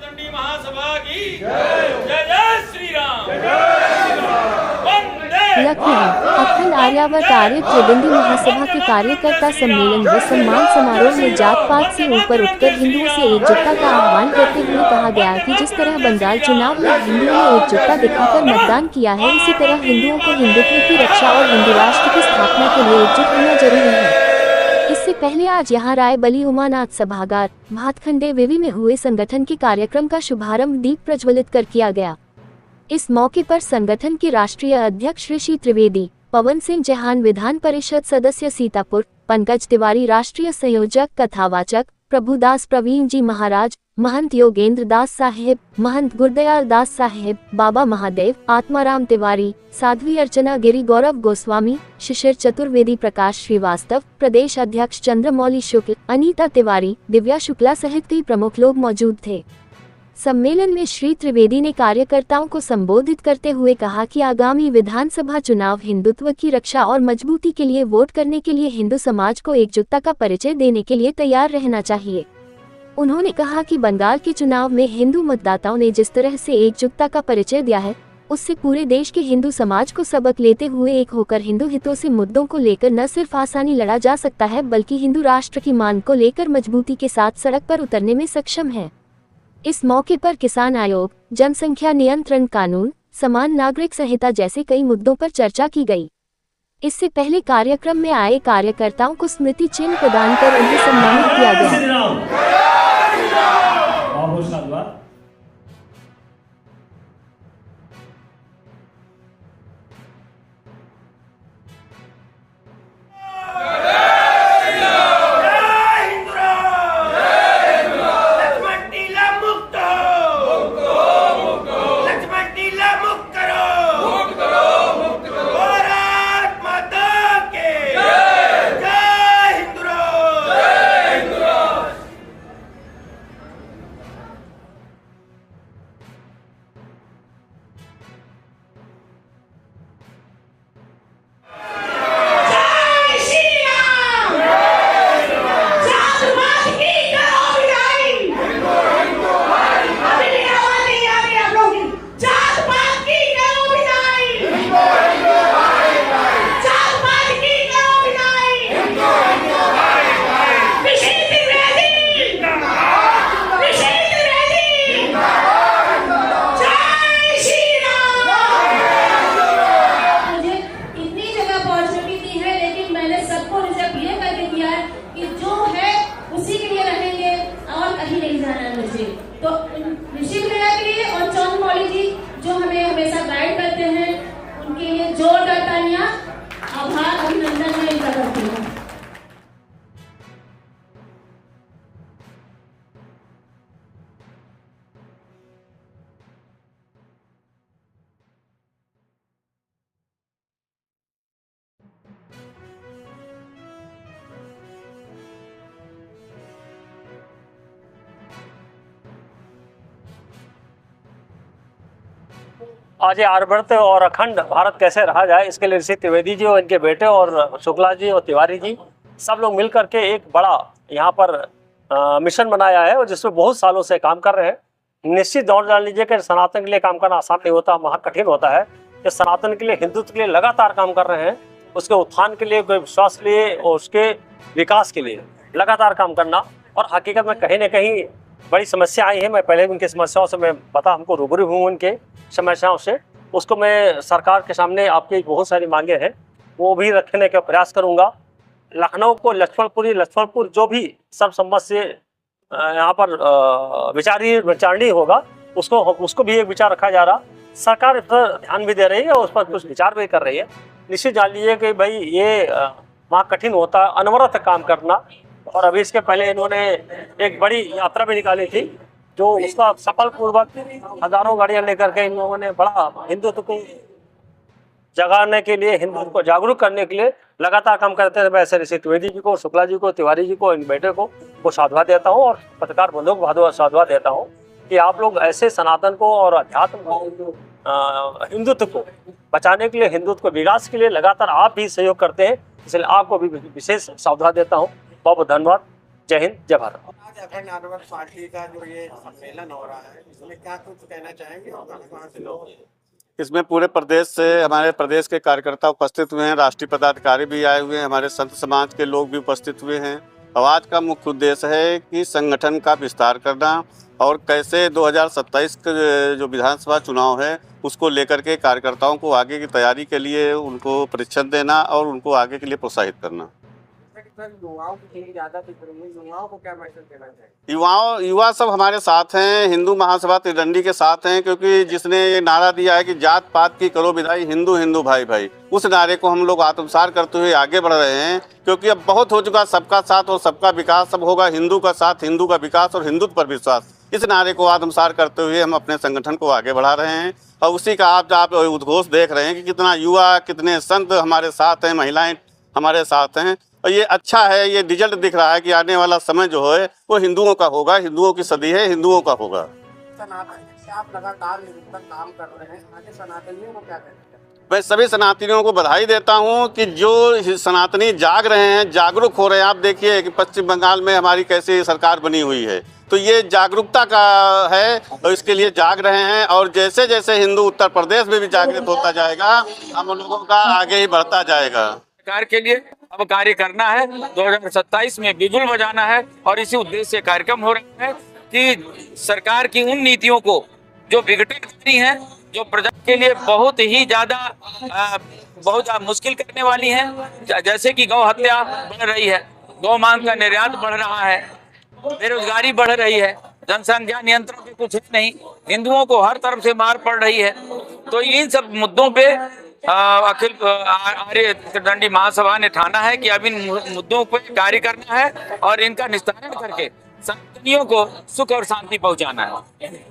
दंडी महासभा की जय जय श्री राम। लखनऊ अखिल आर्यावर्त आर्य त्रिदंडी महासभा के कार्यकर्ता सम्मेलन व सम्मान समारोह में जात पात से ऊपर उठकर हिंदुओं से एकजुटता का आह्वान करते हुए कहा गया कि जिस तरह बंगाल चुनाव में हिंदुओं ने एकजुटता दिखाकर मतदान किया है, इसी तरह हिंदुओं को हिंदुत्व की रक्षा और हिंदू राष्ट्र की स्थापना के लिए एकजुट होना जरूरी है। इससे पहले आज यहां रायबली उमानाथ सभागार भातखंडे विवि में हुए संगठन के कार्यक्रम का शुभारंभ दीप प्रज्वलित कर किया गया। इस मौके पर संगठन के राष्ट्रीय अध्यक्ष ऋषि त्रिवेदी, पवन सिंह चौहान विधान परिषद सदस्य सीतापुर, पंकज तिवारी राष्ट्रीय संयोजक कथावाचक, प्रभुदास प्रवीण जी महाराज, महंत योगेंद्र दास साहेब, महंत गुरदयाल दास साहेब, बाबा महादेव, आत्माराम तिवारी, साध्वी अर्चना गिरी, गौरव गोस्वामी, शिशिर चतुर्वेदी, प्रकाश श्रीवास्तव, प्रदेश अध्यक्ष चंद्रमौली शुक्ल, अनीता तिवारी, दिव्या शुक्ला सहित कई प्रमुख लोग मौजूद थे। सम्मेलन में श्री त्रिवेदी ने कार्यकर्ताओं को संबोधित करते हुए कहा कि आगामी विधानसभा चुनाव हिंदुत्व की रक्षा और मजबूती के लिए वोट करने के लिए हिंदू समाज को एकजुटता का परिचय देने के लिए तैयार रहना चाहिए। उन्होंने कहा कि बंगाल के चुनाव में हिंदू मतदाताओं ने जिस तरह से एकजुटता का परिचय दिया है, उससे पूरे देश के हिंदू समाज को सबक लेते हुए एक होकर हिंदू हितों से मुद्दों को लेकर न सिर्फ आसानी लड़ा जा सकता है, बल्कि हिंदू राष्ट्र की मांग को लेकर मजबूती के साथ सड़क पर उतरने में सक्षम है। इस मौके पर किसान आयोग, जनसंख्या नियंत्रण कानून, समान नागरिक संहिता जैसे कई मुद्दों पर चर्चा की गई। इससे पहले कार्यक्रम में आए कार्यकर्ताओं को स्मृति चिन्ह प्रदान कर उन्हें सम्मानित किया गया। तो ऋषि भैया के लिए और चंद्रमौली जी जो हमें हमेशा गाइड करते हैं, उनके लिए जोरदार तालियां, आभार, अभिनंदन मैं इनका करती हूँ। आज ये आर्यवर्त और अखंड भारत कैसे रहा जाए, इसके लिए ऋषि त्रिवेदी जी और इनके बेटे और शुक्ला जी और तिवारी जी सब लोग मिल करके एक बड़ा यहाँ पर मिशन बनाया है और जिसमें बहुत सालों से काम कर रहे हैं। निश्चित दौर जान लीजिए कि सनातन के लिए काम करना आसान नहीं होता, महा कठिन होता है। कि सनातन के लिए, हिंदुत्व के लिए लगातार काम कर रहे हैं, उसके उत्थान के लिए, विश्वास के लिए और उसके विकास के लिए लगातार काम करना। और हकीकत में कहीं ना कहीं बड़ी समस्या आई है। मैं पहले उनकी समस्याओं से मैं हमको रूबरू हूँ उनके समस्याओं से, उसको मैं सरकार के सामने आपकी बहुत सारी मांगे हैं वो भी रखने का प्रयास करूँगा। लखनऊ को लक्ष्मणपुर जो भी सर्वसम्मत से यहाँ पर विचारणीय होगा उसको भी एक विचार रखा जा रहा। सरकार इस पर ध्यान भी दे रही है और उस पर कुछ विचार भी कर रही है। निश्चित जान लीजिए कि भाई ये वहाँ कठिन होता है अनवरत काम करना। और अभी इसके पहले इन्होंने एक बड़ी यात्रा भी निकाली थी जो उसका सफल पूर्वक हजारों गाड़ियां लेकर के इन लोगों ने बड़ा हिंदुत्व को जगाने के लिए, हिंदुत्व को जागरूक करने के लिए लगातार काम करते हैं। मैं ऐसे ऋषि त्रिवेदी जी को, शुक्ला जी को, तिवारी जी को, इन बेटे को साधुवाद देता हूँ और पत्रकार बंधुओं को साधुवाद देता हूँ कि आप लोग ऐसे सनातन को और अध्यात्म को, हिंदुत्व को बचाने के लिए, हिंदुत्व को विकास के लिए लगातार आप भी सहयोग करते हैं, इसलिए आपको भी विशेष साधुवाद देता हूँ। बहुत बहुत धन्यवाद। जय हिंद, जय भारत। आज अखंड आंदोलन पार्टी का जो ये सम्मेलन हो रहा है, इसमें क्या कुछ कहना चाहेंगे और कहाँ से लोग? इसमें पूरे प्रदेश से हमारे प्रदेश के कार्यकर्ता उपस्थित हुए हैं, राष्ट्रीय पदाधिकारी भी आए हुए हैं, हमारे संत समाज के लोग भी उपस्थित हुए हैं। और आज का मुख्य उद्देश्य है कि संगठन का विस्तार करना और कैसे 2027 के जो विधानसभा चुनाव है उसको लेकर के कार्यकर्ताओं को आगे की तैयारी के लिए उनको प्रशिक्षण देना और उनको आगे के लिए प्रोत्साहित करना। युवाओं की थोड़ी ज्यादा दिख रही है, युवाओं को क्या मैसेज देना चाहिए? युवा सब हमारे साथ हैं, हिंदू महासभा त्रिदंडी के साथ हैं, क्योंकि जिसने ये नारा दिया है कि जात पात की करो विदाई, हिंदू हिंदू भाई भाई, उस नारे को हम लोग आत्मसात करते हुए आगे बढ़ रहे हैं। क्योंकि अब बहुत हो चुका सबका साथ और सबका विकास, सब होगा हिंदू का साथ, हिंदू का विकास और हिंदुत्व पर विश्वास। इस नारे को आत्मसात करते हुए हम अपने संगठन को आगे बढ़ा रहे हैं और उसी का आप उद्घोष देख रहे हैं कि कितना युवा, कितने संत हमारे साथ हैं, महिलाएं हमारे साथ हैं। और ये अच्छा है, ये रिजल्ट दिख रहा है कि आने वाला समय जो है वो हिंदुओं का होगा, हिंदुओं की सदी है, हिंदुओं का होगा। सनातन से आप लगातार निरंतर काम कर रहे हैं, आगे सनातनियों को क्या कहना चाहिए? मैं सभी सनातनियों को बधाई देता हूं कि जो सनातनी जाग रहे हैं, जागरूक हो रहे हैं। आप देखिए कि पश्चिम बंगाल में हमारी कैसी सरकार बनी हुई है, तो ये जागरूकता का है और इसके लिए जाग रहे हैं। और जैसे जैसे हिंदू उत्तर प्रदेश में भी जागृत होता जाएगा, हम लोगों का आगे ही बढ़ता जाएगा। सरकार के लिए अब कार्य करना है, 2027 में बिगुल बजाना है और इसी उद्देश्य से कार्यक्रम हो रहा है कि सरकार की उन नीतियों को जो विघटनकारी हैं, जो प्रजा के लिए बहुत ही ज्यादा मुश्किल करने वाली हैं, जैसे कि गौ हत्या बढ़ रही है, गौ मांस का निर्यात बढ़ रहा है, बेरोजगारी बढ़ रही है, जनसंख्या नियंत्रण पे कुछ है नहीं, हिंदुओं को हर तरफ से मार पड़ रही है। तो इन सब मुद्दों पे अखिल आर्य त्रिदंडी महासभा ने ठाना है कि अब इन मुद्दों पर कार्य करना है और इनका निस्तारण करके सनातनियों को सुख और शांति पहुंचाना है।